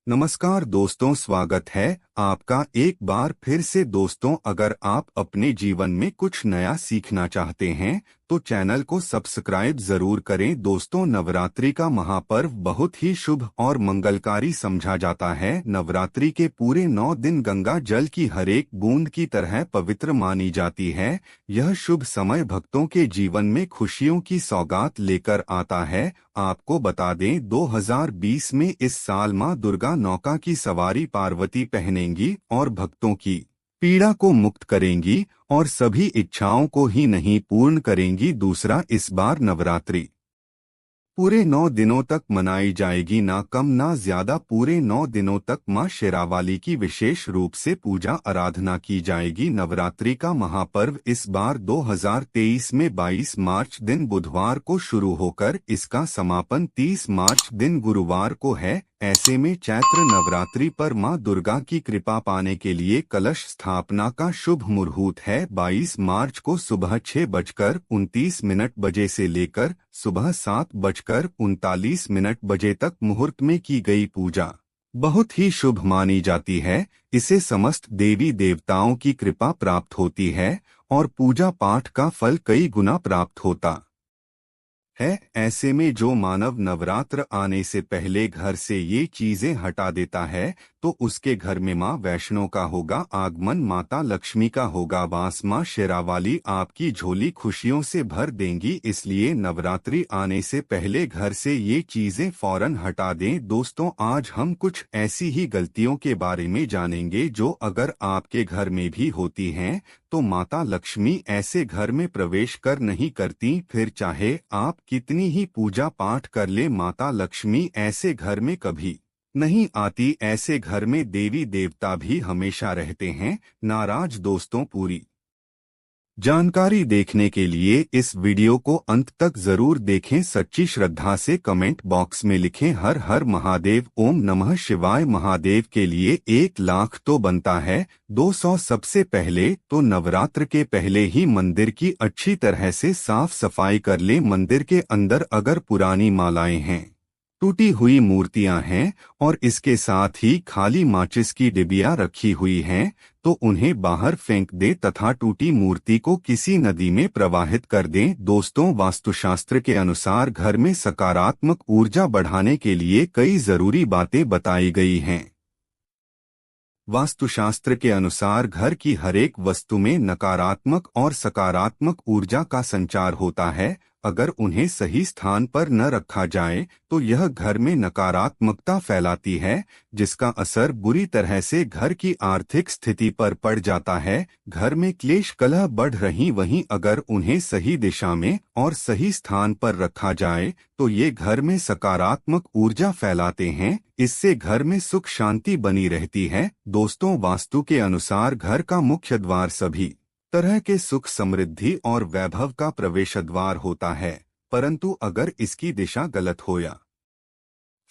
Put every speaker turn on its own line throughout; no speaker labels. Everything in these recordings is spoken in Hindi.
नमस्कार दोस्तों, स्वागत है आपका एक बार फिर से। दोस्तों, अगर आप अपने जीवन में कुछ नया सीखना चाहते हैं तो चैनल को सब्सक्राइब जरूर करें। दोस्तों, नवरात्रि का महापर्व बहुत ही शुभ और मंगलकारी समझा जाता है। नवरात्रि के पूरे 9 दिन गंगा जल की हर एक बूंद की तरह पवित्र मानी जाती है। यह शुभ समय भक्तों के जीवन में खुशियों की सौगात लेकर आता है। आपको बता दें, 2020 में इस साल मां दुर्गा नौका की सवारी पार्वती पहनेंगी और भक्तों की पीड़ा को मुक्त करेंगी और सभी इच्छाओं को ही नहीं पूर्ण करेंगी। दूसरा, इस बार नवरात्रि पूरे 9 दिनों तक मनाई जाएगी, ना कम ना ज्यादा। पूरे 9 दिनों तक मां शेरावाली की विशेष रूप से पूजा आराधना की जाएगी। नवरात्रि का महापर्व इस बार 2023 में 22 मार्च दिन बुधवार को शुरू होकर इसका समापन 30 मार्च दिन गुरुवार को है। ऐसे में चैत्र नवरात्रि पर मां दुर्गा की कृपा पाने के लिए कलश स्थापना का शुभ मुहूर्त है। 22 मार्च को सुबह 6:29 बजे से लेकर सुबह 7:39 बजे तक मुहूर्त में की गई पूजा बहुत ही शुभ मानी जाती है। इसे समस्त देवी देवताओं की कृपा प्राप्त होती है और पूजा पाठ का फल कई गुना प्राप्त होता है। ऐसे में जो मानव नवरात्र आने से पहले घर से ये चीजें हटा देता है तो उसके घर में मां वैष्णो का होगा आगमन, माता लक्ष्मी का होगा वास। मां शेरावाली आपकी झोली खुशियों से भर देंगी। इसलिए नवरात्रि आने से पहले घर से ये चीजें फौरन हटा दें। दोस्तों, आज हम कुछ ऐसी ही गलतियों के बारे में जानेंगे जो अगर आपके घर में भी होती हैं तो माता लक्ष्मी ऐसे घर में प्रवेश कर नहीं करती। फिर चाहे आप कितनी ही पूजा पाठ कर ले, माता लक्ष्मी ऐसे घर में कभी नहीं आती। ऐसे घर में देवी देवता भी हमेशा रहते हैं नाराज। दोस्तों, पूरी जानकारी देखने के लिए इस वीडियो को अंत तक जरूर देखें। सच्ची श्रद्धा से कमेंट बॉक्स में लिखें हर हर महादेव, ओम नमः शिवाय। महादेव के लिए 1 लाख तो बनता है, 200 सबसे पहले तो नवरात्र के पहले ही मंदिर की अच्छी तरह से साफ सफाई कर ले। मंदिर के अंदर अगर पुरानी मालाएं हैं, टूटी हुई मूर्तियां हैं और इसके साथ ही खाली माचिस की डिबिया रखी हुई हैं तो उन्हें बाहर फेंक दे तथा टूटी मूर्ति को किसी नदी में प्रवाहित कर दें। दोस्तों, वास्तुशास्त्र के अनुसार घर में सकारात्मक ऊर्जा बढ़ाने के लिए कई जरूरी बातें बताई गई हैं। वास्तुशास्त्र के अनुसार घर की हर एक वस्तु में नकारात्मक और सकारात्मक ऊर्जा का संचार होता है। अगर उन्हें सही स्थान पर न रखा जाए तो यह घर में नकारात्मकता फैलाती है, जिसका असर बुरी तरह से घर की आर्थिक स्थिति पर पड़ जाता है। घर में क्लेश कलह बढ़ रही, वहीं अगर उन्हें सही दिशा में और सही स्थान पर रखा जाए तो ये घर में सकारात्मक ऊर्जा फैलाते हैं। इससे घर में सुख शांति बनी रहती है। दोस्तों, वास्तु के अनुसार घर का मुख्य द्वार सभी तरह के सुख, समृद्धि और वैभव का प्रवेश द्वार होता है, परंतु अगर इसकी दिशा गलत हो या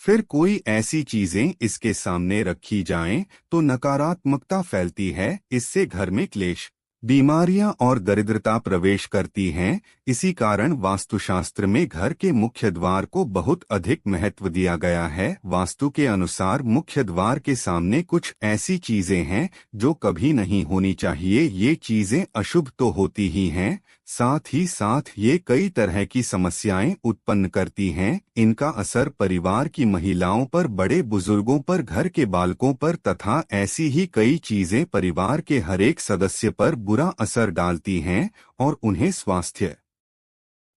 फिर कोई ऐसी चीजें इसके सामने रखी जाएं तो नकारात्मकता फैलती है। इससे घर में क्लेश, बीमारियां और दरिद्रता प्रवेश करती हैं। इसी कारण वास्तुशास्त्र में घर के मुख्य द्वार को बहुत अधिक महत्व दिया गया है। वास्तु के अनुसार मुख्य द्वार के सामने कुछ ऐसी चीजें हैं जो कभी नहीं होनी चाहिए। ये चीजें अशुभ तो होती ही हैं, साथ ही साथ ये कई तरह की समस्याएं उत्पन्न करती हैं। इनका असर परिवार की महिलाओं पर, बड़े बुजुर्गों पर, घर के बालकों पर तथा ऐसी ही कई चीजें परिवार के हर एक सदस्य पर बुरा असर डालती हैं और उन्हें स्वास्थ्य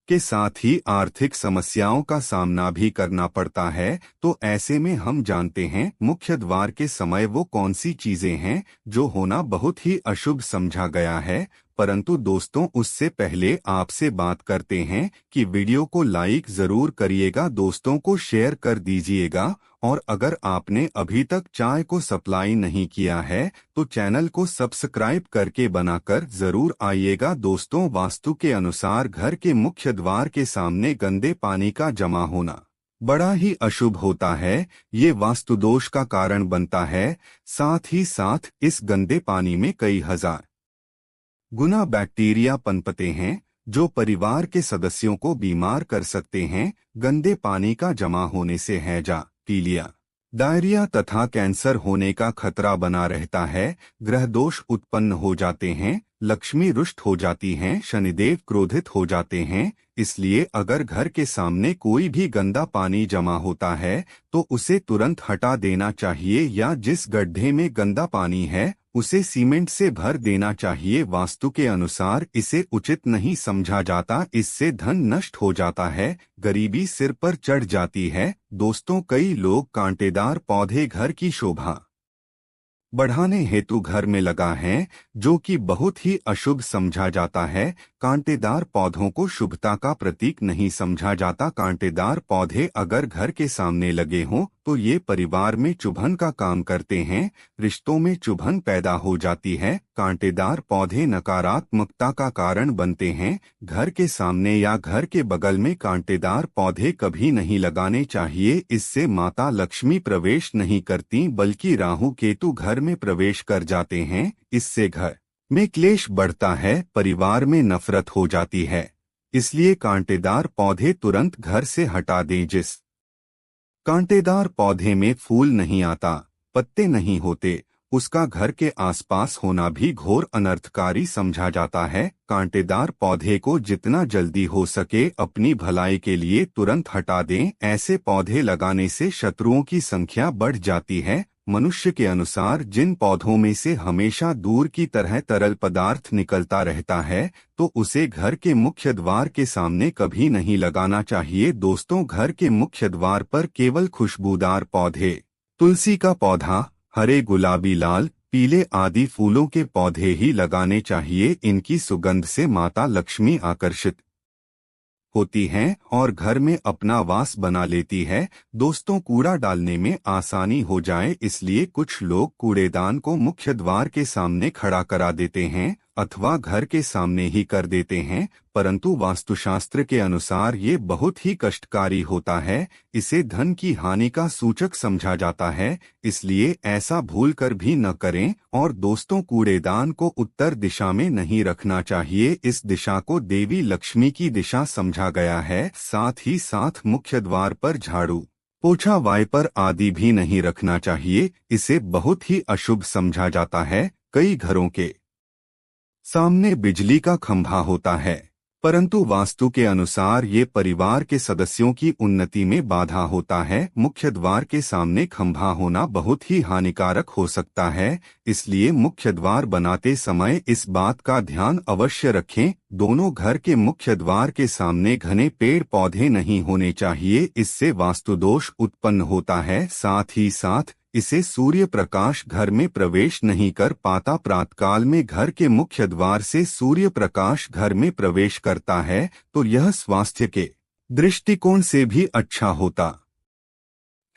के साथ ही आर्थिक समस्याओं का सामना भी करना पड़ता है। तो ऐसे में हम जानते हैं मुख्य द्वार के समय वो कौन सी चीजें हैं जो होना बहुत ही अशुभ समझा गया है। परंतु दोस्तों, उससे पहले आपसे बात करते हैं कि वीडियो को लाइक जरूर करिएगा, दोस्तों को शेयर कर दीजिएगा और अगर आपने अभी तक चाय को सप्लाई नहीं किया है तो चैनल को सब्सक्राइब करके बनाकर जरूर आइएगा। दोस्तों, वास्तु के अनुसार घर के मुख्य द्वार के सामने गंदे पानी का जमा होना बड़ा ही अशुभ होता है। ये वास्तु दोष का कारण बनता है। साथ ही साथ इस गंदे पानी में कई हजार गुना बैक्टीरिया पनपते हैं जो परिवार के सदस्यों को बीमार कर सकते हैं। गंदे पानी का जमा होने से हैजा, पीलिया, डायरिया तथा कैंसर होने का खतरा बना रहता है, ग्रह दोष उत्पन्न हो जाते हैं, लक्ष्मी रुष्ट हो जाती हैं, शनिदेव क्रोधित हो जाते हैं। इसलिए अगर घर के सामने कोई भी गंदा पानी जमा होता है तो उसे तुरंत हटा देना चाहिए, या जिस गड्ढे में गंदा पानी है उसे सीमेंट से भर देना चाहिए। वास्तु के अनुसार इसे उचित नहीं समझा जाता, इससे धन नष्ट हो जाता है, गरीबी सिर पर चढ़ जाती है। दोस्तों, कई लोग कांटेदार पौधे घर की शोभा बढ़ाने हेतु घर में लगा है, जो कि बहुत ही अशुभ समझा जाता है। कांटेदार पौधों को शुभता का प्रतीक नहीं समझा जाता। कांटेदार पौधे अगर घर के सामने लगे हों तो ये परिवार में चुभन का काम करते हैं, रिश्तों में चुभन पैदा हो जाती है। कांटेदार पौधे नकारात्मकता का कारण बनते हैं। घर के सामने या घर के बगल में कांटेदार पौधे कभी नहीं लगाने चाहिए, इससे माता लक्ष्मी प्रवेश नहीं करती बल्कि राहु केतु घर में प्रवेश कर जाते हैं। इससे घर में क्लेश बढ़ता है, परिवार में नफरत हो जाती है। इसलिए कांटेदार पौधे तुरंत घर से हटा दें। जिस कांटेदार पौधे में फूल नहीं आता, पत्ते नहीं होते, उसका घर के आसपास होना भी घोर अनर्थकारी समझा जाता है। कांटेदार पौधे को जितना जल्दी हो सके अपनी भलाई के लिए तुरंत हटा दें। ऐसे पौधे लगाने से शत्रुओं की संख्या बढ़ जाती है। मनुष्य के अनुसार जिन पौधों में से हमेशा दूर की तरह तरल पदार्थ निकलता रहता है तो उसे घर के मुख्य द्वार के सामने कभी नहीं लगाना चाहिए। दोस्तों, घर के मुख्य द्वार पर केवल खुशबूदार पौधे, तुलसी का पौधा, हरे, गुलाबी, लाल, पीले आदि फूलों के पौधे ही लगाने चाहिए। इनकी सुगंध से माता लक्ष्मी आकर्षित होती हैं और घर में अपना वास बना लेती है। दोस्तों, कूड़ा डालने में आसानी हो जाए इसलिए कुछ लोग कूड़ेदान को मुख्य द्वार के सामने खड़ा करा देते हैं अथवा घर के सामने ही कर देते हैं, परंतु वास्तुशास्त्र के अनुसार ये बहुत ही कष्टकारी होता है। इसे धन की हानि का सूचक समझा जाता है, इसलिए ऐसा भूल कर भी न करें। और दोस्तों, कूड़ेदान को उत्तर दिशा में नहीं रखना चाहिए, इस दिशा को देवी लक्ष्मी की दिशा समझा गया है। साथ ही साथ मुख्य द्वार पर झाड़ू, पोछा, वाइपर आदि भी नहीं रखना चाहिए, इसे बहुत ही अशुभ समझा जाता है। कई घरों के सामने बिजली का खंभा होता है, परंतु वास्तु के अनुसार ये परिवार के सदस्यों की उन्नति में बाधा होता है। मुख्य द्वार के सामने खंभा होना बहुत ही हानिकारक हो सकता है, इसलिए मुख्य द्वार बनाते समय इस बात का ध्यान अवश्य रखें। दोनों घर के मुख्य द्वार के सामने घने पेड़ पौधे नहीं होने चाहिए, इससे वास्तु दोष उत्पन्न होता है। साथ ही साथ इसे सूर्य प्रकाश घर में प्रवेश नहीं कर पाता। प्रातःकाल में घर के मुख्य द्वार से सूर्य प्रकाश घर में प्रवेश करता है तो यह स्वास्थ्य के दृष्टिकोण से भी अच्छा होता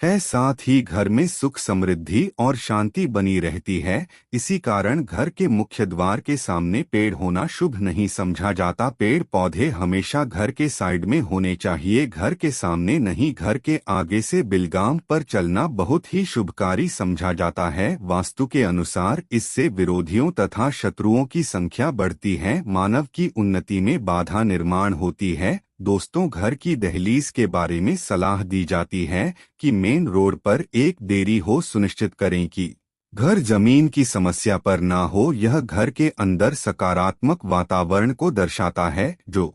है, साथ ही घर में सुख समृद्धि और शांति बनी रहती है। इसी कारण घर के मुख्य द्वार के सामने पेड़ होना शुभ नहीं समझा जाता। पेड़ पौधे हमेशा घर के साइड में होने चाहिए, घर के सामने नहीं। घर के आगे से बिलगाम पर चलना बहुत ही शुभकारी समझा जाता है। वास्तु के अनुसार इससे विरोधियों तथा शत्रुओं की संख्या बढ़ती है, मानव की उन्नति में बाधा निर्माण होती है। दोस्तों, घर की दहलीज के बारे में सलाह दी जाती है कि मेन रोड पर एक देरी हो सुनिश्चित करें कि घर जमीन की समस्या पर ना हो। यह घर के अंदर सकारात्मक वातावरण को दर्शाता है जो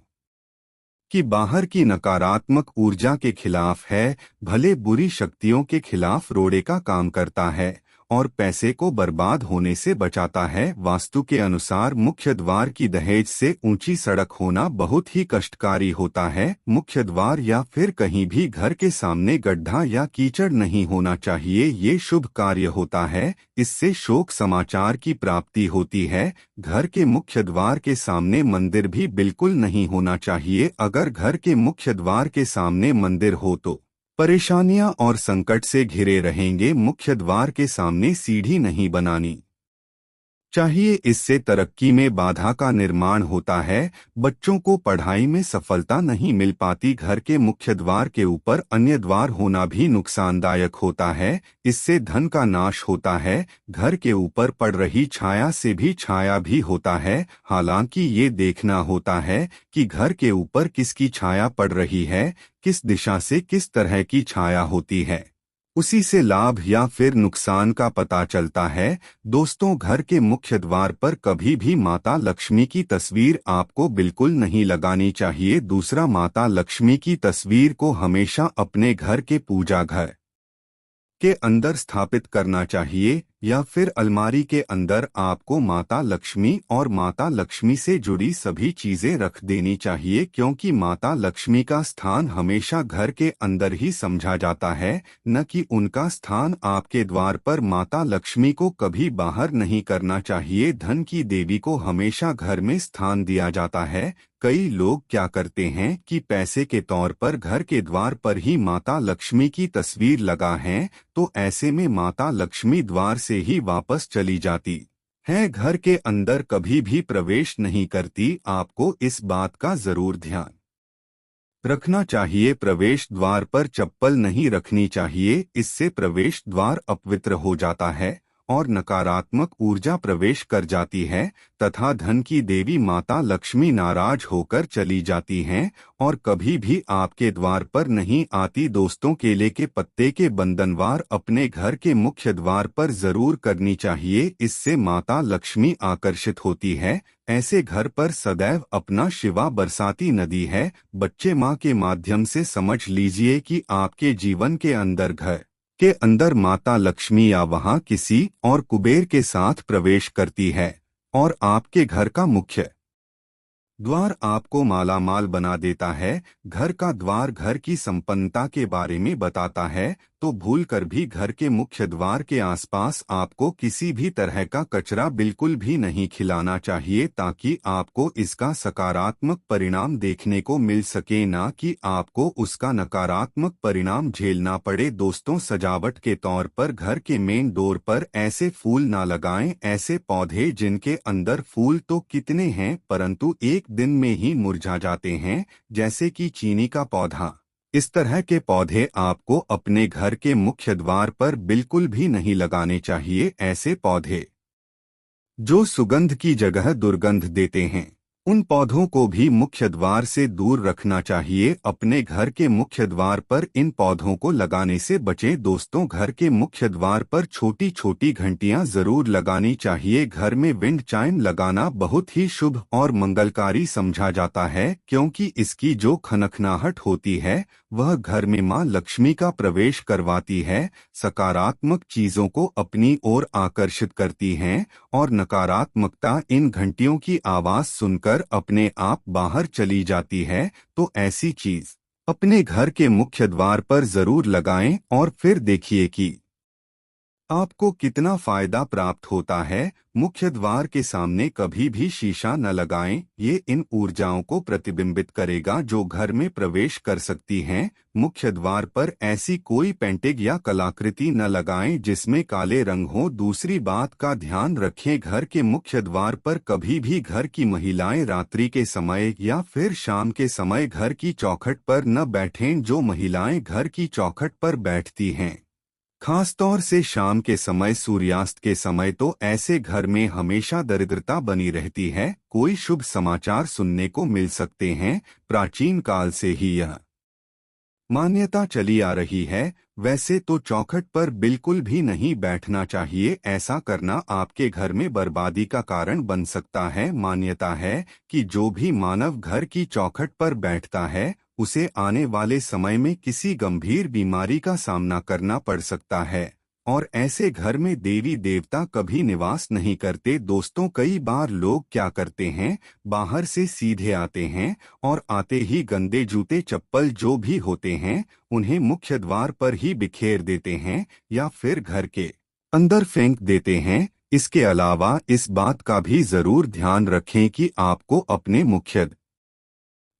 कि बाहर की नकारात्मक ऊर्जा के खिलाफ है, भले बुरी शक्तियों के खिलाफ रोड़े का काम करता है और पैसे को बर्बाद होने से बचाता है। वास्तु के अनुसार मुख्य द्वार की दहेज से ऊंची सड़क होना बहुत ही कष्टकारी होता है। मुख्य द्वार या फिर कहीं भी घर के सामने गड्ढा या कीचड़ नहीं होना चाहिए, ये शुभ कार्य होता है, इससे शोक समाचार की प्राप्ति होती है। घर के मुख्य द्वार के सामने मंदिर भी बिल्कुल नहीं होना चाहिए। अगर घर के मुख्य द्वार के सामने मंदिर हो तो परेशानियां और संकट से घिरे रहेंगे। मुख्य द्वार के सामने सीढ़ी नहीं बनानी चाहिए, इससे तरक्की में बाधा का निर्माण होता है। बच्चों को पढ़ाई में सफलता नहीं मिल पाती। घर के मुख्य द्वार के ऊपर अन्य द्वार होना भी नुकसानदायक होता है, इससे धन का नाश होता है। घर के ऊपर पड़ रही छाया से भी छाया भी होता है। हालांकि ये देखना होता है कि घर के ऊपर किसकी छाया पड़ रही है, किस दिशा से किस तरह की छाया होती है, उसी से लाभ या फिर नुकसान का पता चलता है। दोस्तों, घर के मुख्य द्वार पर कभी भी माता लक्ष्मी की तस्वीर आपको बिल्कुल नहीं लगानी चाहिए। दूसरा, माता लक्ष्मी की तस्वीर को हमेशा अपने घर के पूजा घर के अंदर स्थापित करना चाहिए या फिर अलमारी के अंदर आपको माता लक्ष्मी और माता लक्ष्मी से जुड़ी सभी चीजें रख देनी चाहिए, क्योंकि माता लक्ष्मी का स्थान हमेशा घर के अंदर ही समझा जाता है, न कि उनका स्थान आपके द्वार पर। माता लक्ष्मी को कभी बाहर नहीं करना चाहिए। धन की देवी को हमेशा घर में स्थान दिया जाता है। कई लोग क्या करते हैं कि पैसे के तौर पर घर के द्वार पर ही माता लक्ष्मी की तस्वीर लगा है, तो ऐसे में माता लक्ष्मी द्वार से ही वापस चली जाती है, घर के अंदर कभी भी प्रवेश नहीं करती। आपको इस बात का जरूर ध्यान रखना चाहिए। प्रवेश द्वार पर चप्पल नहीं रखनी चाहिए, इससे प्रवेश द्वार अपवित्र हो जाता है और नकारात्मक ऊर्जा प्रवेश कर जाती है तथा धन की देवी माता लक्ष्मी नाराज होकर चली जाती हैं और कभी भी आपके द्वार पर नहीं आती। दोस्तों, केले के पत्ते के बंधनवार अपने घर के मुख्य द्वार पर जरूर करनी चाहिए, इससे माता लक्ष्मी आकर्षित होती है। ऐसे घर पर सदैव अपना शिवा बरसाती नदी है। बच्चे माँ के माध्यम से समझ लीजिए कि आपके जीवन के अंदर घर के अंदर माता लक्ष्मी या वहां किसी और कुबेर के साथ प्रवेश करती है और आपके घर का मुख्य द्वार आपको मालामाल बना देता है। घर का द्वार घर की संपन्नता के बारे में बताता है, तो भूलकर भी घर के मुख्य द्वार के आसपास आपको किसी भी तरह का कचरा बिल्कुल भी नहीं खिलाना चाहिए, ताकि आपको इसका सकारात्मक परिणाम देखने को मिल सके, ना कि आपको उसका नकारात्मक परिणाम झेलना पड़े। दोस्तों, सजावट के तौर पर घर के मेन डोर पर ऐसे फूल ना लगाएं, ऐसे पौधे जिनके अंदर फूल तो कितने हैं परंतु एक दिन में ही मुरझा जाते हैं, जैसे कि चीनी का पौधा। इस तरह के पौधे आपको अपने घर के मुख्य द्वार पर बिल्कुल भी नहीं लगाने चाहिए। ऐसे पौधे जो सुगंध की जगह दुर्गंध देते हैं, उन पौधों को भी मुख्य द्वार से दूर रखना चाहिए। अपने घर के मुख्य द्वार पर इन पौधों को लगाने से बचें। दोस्तों, घर के मुख्य द्वार पर छोटी छोटी घंटियां जरूर लगानी चाहिए। घर में विंड चाइम लगाना बहुत ही शुभ और मंगलकारी समझा जाता है, क्योंकि इसकी जो खनखनाहट होती है वह घर में मां लक्ष्मी का प्रवेश करवाती है, सकारात्मक चीजों को अपनी ओर आकर्षित करती हैं और नकारात्मकता इन घंटियों की आवाज सुनकर अपने आप बाहर चली जाती है। तो ऐसी चीज अपने घर के मुख्य द्वार पर जरूर लगाएं और फिर देखिए कि आपको कितना फायदा प्राप्त होता है। मुख्य द्वार के सामने कभी भी शीशा न लगाएं, ये इन ऊर्जाओं को प्रतिबिंबित करेगा जो घर में प्रवेश कर सकती हैं। मुख्य द्वार पर ऐसी कोई पेंटिंग या कलाकृति न लगाएं जिसमें काले रंग हो। दूसरी बात का ध्यान रखें, घर के मुख्य द्वार पर कभी भी घर की महिलाएं रात्रि के समय या फिर शाम के समय घर की चौखट पर न बैठें। जो महिलाएं घर की चौखट पर बैठती हैं, खासतौर से शाम के समय, सूर्यास्त के समय, तो ऐसे घर में हमेशा दरिद्रता बनी रहती है। कोई शुभ समाचार सुनने को मिल सकते हैं। प्राचीन काल से ही यह मान्यता चली आ रही है। वैसे तो चौखट पर बिल्कुल भी नहीं बैठना चाहिए, ऐसा करना आपके घर में बर्बादी का कारण बन सकता है। मान्यता है कि जो भी मानव घर की चौखट पर बैठता है उसे आने वाले समय में किसी गंभीर बीमारी का सामना करना पड़ सकता है और ऐसे घर में देवी देवता कभी निवास नहीं करते। दोस्तों, कई बार लोग क्या करते हैं, बाहर से सीधे आते हैं और आते ही गंदे जूते चप्पल जो भी होते हैं उन्हें मुख्य द्वार पर ही बिखेर देते हैं या फिर घर के अंदर फेंक देते हैं। इसके अलावा इस बात का भी जरूर ध्यान रखें कि आपको अपने मुख्य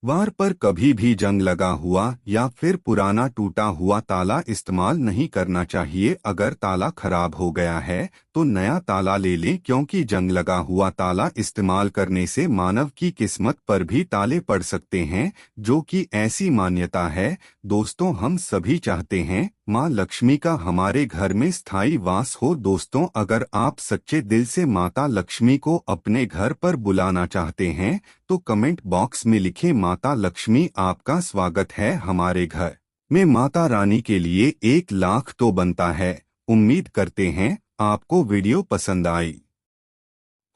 द्वार पर कभी भी जंग लगा हुआ या फिर पुराना टूटा हुआ ताला इस्तेमाल नहीं करना चाहिए। अगर ताला खराब हो गया है तो नया ताला ले लें, क्योंकि जंग लगा हुआ ताला इस्तेमाल करने से मानव की किस्मत पर भी ताले पड़ सकते हैं, जो कि ऐसी मान्यता है। दोस्तों, हम सभी चाहते हैं माँ लक्ष्मी का हमारे घर में स्थायी वास हो। दोस्तों, अगर आप सच्चे दिल से माता लक्ष्मी को अपने घर पर बुलाना चाहते हैं तो कमेंट बॉक्स में लिखें, माता लक्ष्मी आपका स्वागत है हमारे घर। में माता रानी के लिए 1 लाख तो बनता है। उम्मीद करते हैं आपको वीडियो पसंद आई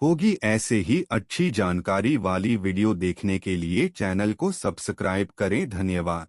होगी। ऐसे ही अच्छी जानकारी वाली वीडियो देखने के लिए चैनल को सब्सक्राइब करें। धन्यवाद।